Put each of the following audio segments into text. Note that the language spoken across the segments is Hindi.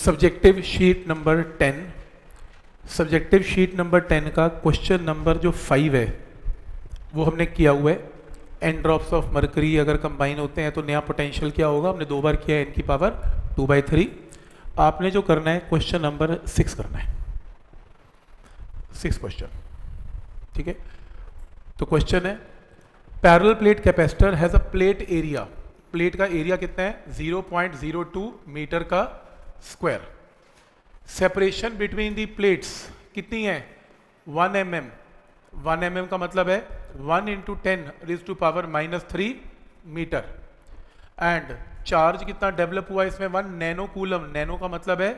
Subjective sheet number 10, subjective sheet number 10 का क्वेश्चन नंबर जो 5 है वो हमने किया हुआ है। एन ड्रॉप्स ऑफ मरकरी अगर कंबाइन होते हैं तो नया पोटेंशियल क्या होगा, हमने 2 बार किया है, एन की पावर 2/3। आपने जो करना है क्वेश्चन नंबर 6 करना है, 6 क्वेश्चन, ठीक है। तो क्वेश्चन है parallel plate capacitor has a plate area, plate का एरिया कितना है 0.02 मीटर का square. Separation between the plates कितनी है 1 mm, 1 mm का मतलब है 1 × 10⁻³ मीटर। एंड चार्ज कितना डेवलप हुआ इसमें 1 नैनो कूलम, नैनो का मतलब है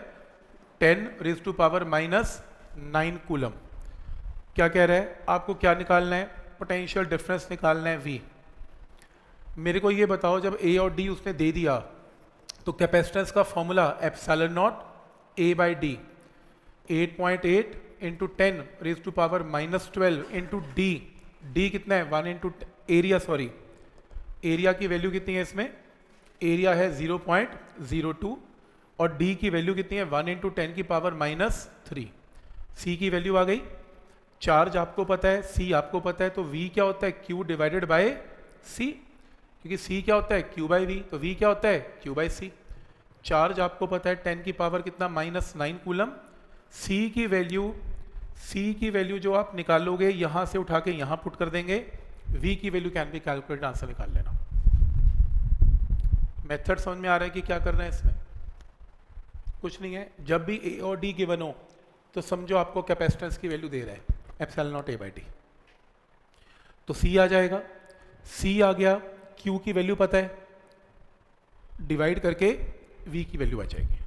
10⁻⁹ कूलम। क्या कह रहा है, आपको क्या निकालना है, पोटेंशियल डिफरेंस निकालना है V। मेरे को ये बताओ जब A और D उसने दे दिया तो कैपेसिटेंस का फॉर्मूला ε0 A/D 8.8 × 10⁻⁻12 × D, D कितना है 1 × एरिया, सॉरी एरिया की वैल्यू कितनी है इसमें, एरिया है 0.02 और D की वैल्यू कितनी है 1 × 10⁻³ C की वैल्यू आ गई। चार्ज आपको पता है, C आपको पता है, तो V क्या होता है Q/C, क्योंकि C क्या होता है Q/V, तो V क्या होता है Q/C। चार्ज आपको पता है 10 की पावर कितना -9 कूलम। C की वैल्यू जो आप निकालोगे यहां से उठा के यहां पुट कर देंगे, V की value can be calculate, answer निकाल लेना। मेथड समझ में आ रहा है कि क्या करना है इसमें, कुछ नहीं है। जब भी A और D गिवन हो तो समझो आपको कैपेसिटेंस की वैल्यू दे रहा है ε0 A/D, तो C आ जाएगा, C आ गया, Q की वैल्यू पता है, डिवाइड करके V की वैल्यू आ जाएगी।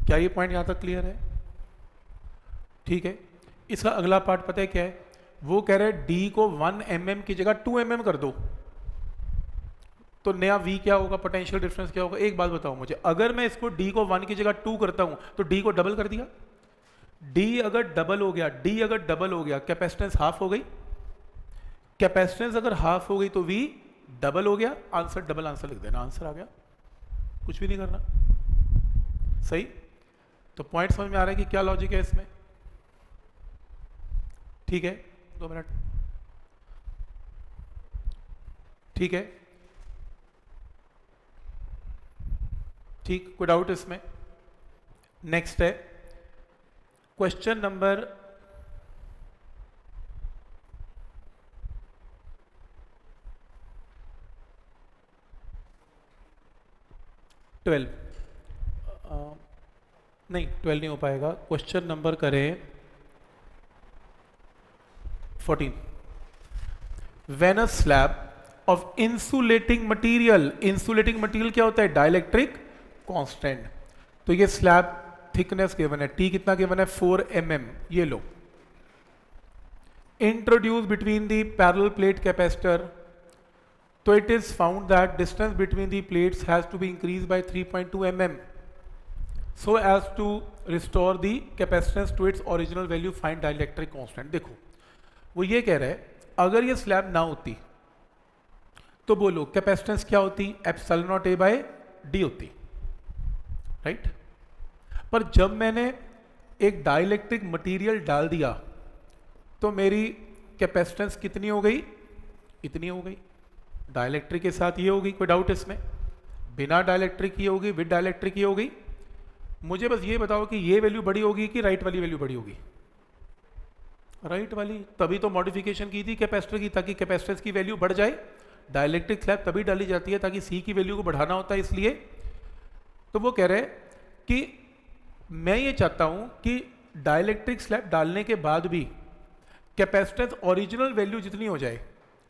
क्या ये पॉइंट यहां तक क्लियर है? ठीक है। इसका अगला पार्ट पता है क्या है, वो कह रहे हैं D को 1 mm की जगह 2 mm कर दो, तो नया V क्या होगा, पोटेंशियल डिफरेंस क्या होगा। एक बात बताओ मुझे, अगर मैं इसको D को 1 की जगह 2 करता हूं तो D को डबल कर दिया, D अगर डबल हो गया कैपेसिटेंस हाफ हो गई, कैपेसिटेंस अगर हाफ हो गई तो V डबल हो गया, आंसर डबल आंसर लिख देना, आंसर आ गया, कुछ भी नहीं करना। सही, तो पॉइंट समझ में आ रहा है कि क्या लॉजिक है इसमें, ठीक है। 2 मिनट, ठीक है, ठीक, कोई डाउट इसमें? नेक्स्ट है क्वेश्चन नंबर 12, नहीं 12 नहीं हो पाएगा, क्वेश्चन नंबर करें 14। When a slab of insulating material, insulating material क्या होता है डाइलेक्ट्रिक कांस्टेंट, तो ये स्लैब थिकनेस गिवन है, T कितना गिवन है 4 mm, ये लो। Introduce between the parallel plate capacitor, तो it is found that distance between the plates has to be increase by 3.2 mm so as to restore the capacitance to its original value, find dielectric constant। देखो वो ये कह रहा है अगर ये स्लैब ना होती तो बोलो कैपेसिटेंस क्या होती, ε0 A/D होती, राइट। पर जब मैंने एक डाइलेक्ट्रिक मटेरियल डाल दिया तो मेरी कैपेसिटेंस कितनी हो गई, इतनी हो गई। डाइलेक्ट्रिक के साथ ये होगी, कोई डाउट इसमें? बिना डाइलेक्ट्रिक की होगी, विद डाइलेक्ट्रिक की होगी। मुझे बस ये बताओ कि ये वैल्यू बड़ी होगी कि राइट वाली वैल्यू बड़ी होगी, राइट वाली, तभी तो मॉडिफिकेशन की थी कैपेसिटर की, ताकि कैपेसिटेंस की वैल्यू बढ़ जाए। डाइलेक्ट्रिक स्लैब तभी डाली जाती है ताकि C की वैल्यू को बढ़ाना होता है, इसलिए। तो वो कह रहे हैं कि मैं ये चाहता हूं कि डाइलेक्ट्रिक स्लैब डालने के बाद भी कैपेसिटेंस ओरिजिनल वैल्यू जितनी हो जाए,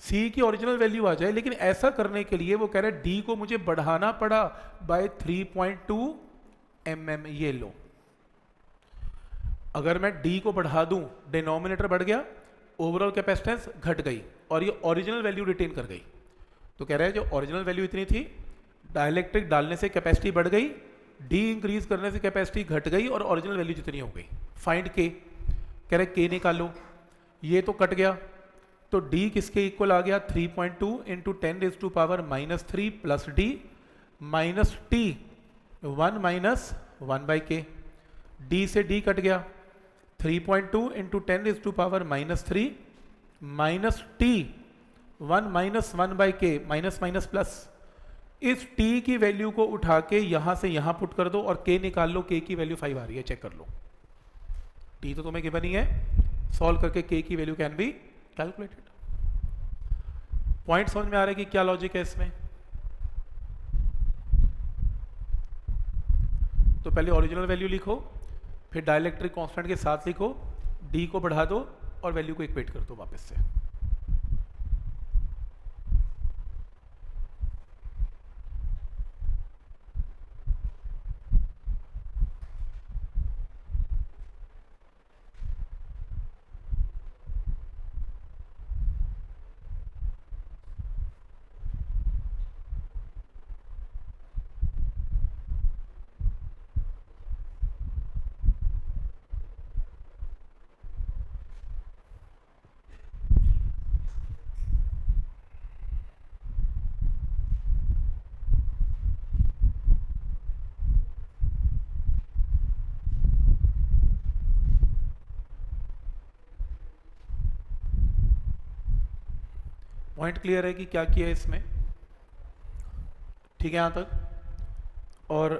C की ओरिजिनल वैल्यू आ जाए, लेकिन ऐसा करने के लिए वो कह रहे हैं D को मुझे बढ़ाना पड़ा बाय 3.2 mm, ये लो। अगर मैं D को बढ़ा दूं, डिनोमिनेटर बढ़ गया, ओवरऑल कैपेसिटेंस घट गई और ये ओरिजिनल वैल्यू रिटेन कर गई। तो कह रहा है जो ओरिजिनल वैल्यू इतनी थी डाइलेक्ट्रिक डालने से कैपेसिटी बढ़ गई, डी इंक्रीज करने से कैपेसिटी घट गई और ओरिजिनल वैल्यू जितनी हो गई। फाइंड के, कह रहे के निकालो, ये तो कट गया तो डी किसके इक्वल आ गया 3.2 into 10⁻³ plus D minus T 1 minus 1/k। D से डी कट गया, 3.2 into 10⁻³ minus T 1 minus 1/k, minus minus plus. इस t की वैल्यू को उठा के यहां से यहां पुट कर दो और k निकाल लो, k की वैल्यू 5 आ रही है, चेक कर लो। t तो तुम्हें गिवन ही है, सॉल्व करके k की value can be calculated. Point समझ में आ रहा है कि क्या लॉजिक है इसमें? तो पहले ओरिजिनल वैल्यू लिखो, फिर डाइलेक्ट्रिक कांस्टेंट के साथ लिखो, d को बढ़ा दो और वैल्यू को इक्वेट कर दो वापस से। पॉइंट क्लियर है कि क्या किया है इसमें? ठीक है यहाँ तक। और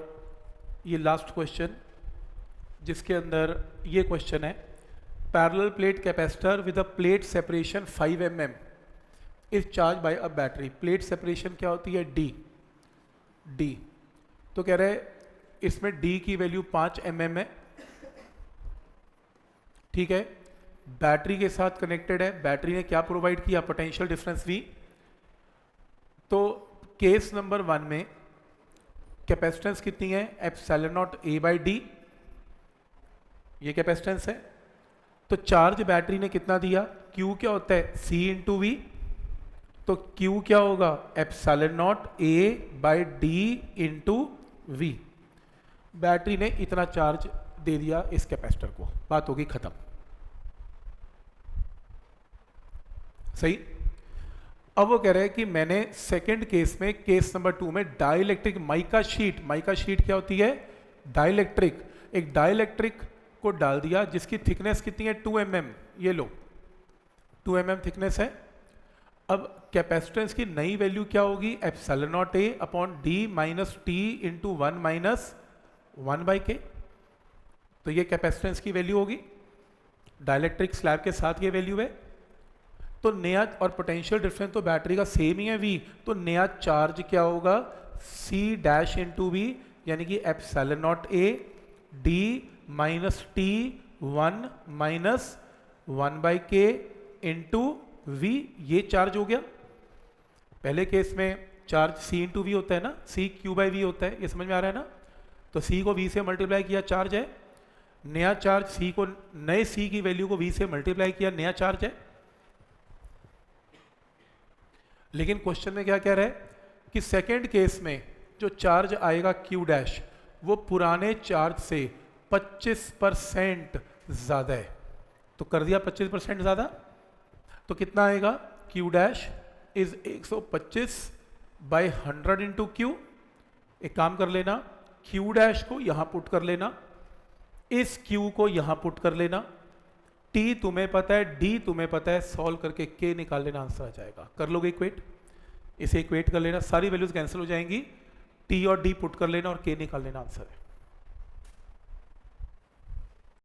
ये लास्ट क्वेश्चन जिसके अंदर ये क्वेश्चन है, parallel plate capacitor with a plate separation 5 mm is charge by a battery. Plate separation क्या होती है? डी। तो कह रहे इसमें डी की वैल्यू 5 mm है, ठीक है, बैटरी के साथ कनेक्टेड है। बैटरी ने क्या प्रोवाइड किया? Potential difference V। तो केस नंबर 1 में कैपेसिटेंस कितनी है? ε0A/d, ये कैपेसिटेंस है। तो चार्ज बैटरी ने कितना दिया? Q क्या होता है? C/V। तो Q क्या होगा? ε0A/d × V। बैटरी ने इतना चार्ज दे दिया इस कैपेसिटर को, बात होगी खत्म। सही। अब वो कह रहे हैं कि मैंने सेकंड केस में, केस नंबर 2 में डाइलेक्ट्रिक माइका शीट क्या होती है? डाइलेक्ट्रिक। एक डाइलेक्ट्रिक को डाल दिया जिसकी थिकनेस कितनी है? 2 mm। ये लो 2 mm थिकनेस है। अब कैपेसिटेंस की नई वैल्यू क्या होगी? ε0A/d minus T into 1 minus 1/k। तो ये कैपेसिटेंस की वैल्यू होगी, डाइलेक्ट्रिक स्लैब के साथ ये वैल्यू है। तो नया, और पोटेंशियल डिफरेंस तो बैटरी का सेम ही है V, तो नया चार्ज क्या होगा? C'/V, यानी कि ε0A/d minus T 1 minus 1/k into V। ये चार्ज हो गया। पहले केस में चार्ज C/V होता है ना, CQ/V होता है, ये समझ में आ रहा है ना? तो C को V से मल्टीप्लाई किया, चार्ज है। नया चार्ज C को, नए C की वैल्यू को V से मल्टीप्लाई किया, नया चार्ज है। लेकिन क्वेश्चन में क्या कह रहा है कि सेकेंड केस में जो चार्ज आएगा Q' वो पुराने चार्ज से 25% ज़्यादा है। तो कर दिया 25% ज़्यादा, तो कितना आएगा? Q' is 125/100 into Q। एक काम कर लेना, Q' को यहाँ पुट कर लेना, इस Q को यहाँ पुट कर लेना, T तुम्हें पता है, D तुम्हें पता है, सॉल्व करके K निकाल लेना, आंसर आ जाएगा। कर लोगे इक्वेट? इसे इक्वेट कर लेना, सारी वैल्यूज कैंसिल हो जाएंगी, T और D पुट कर लेना और K निकाल लेना, आंसर है।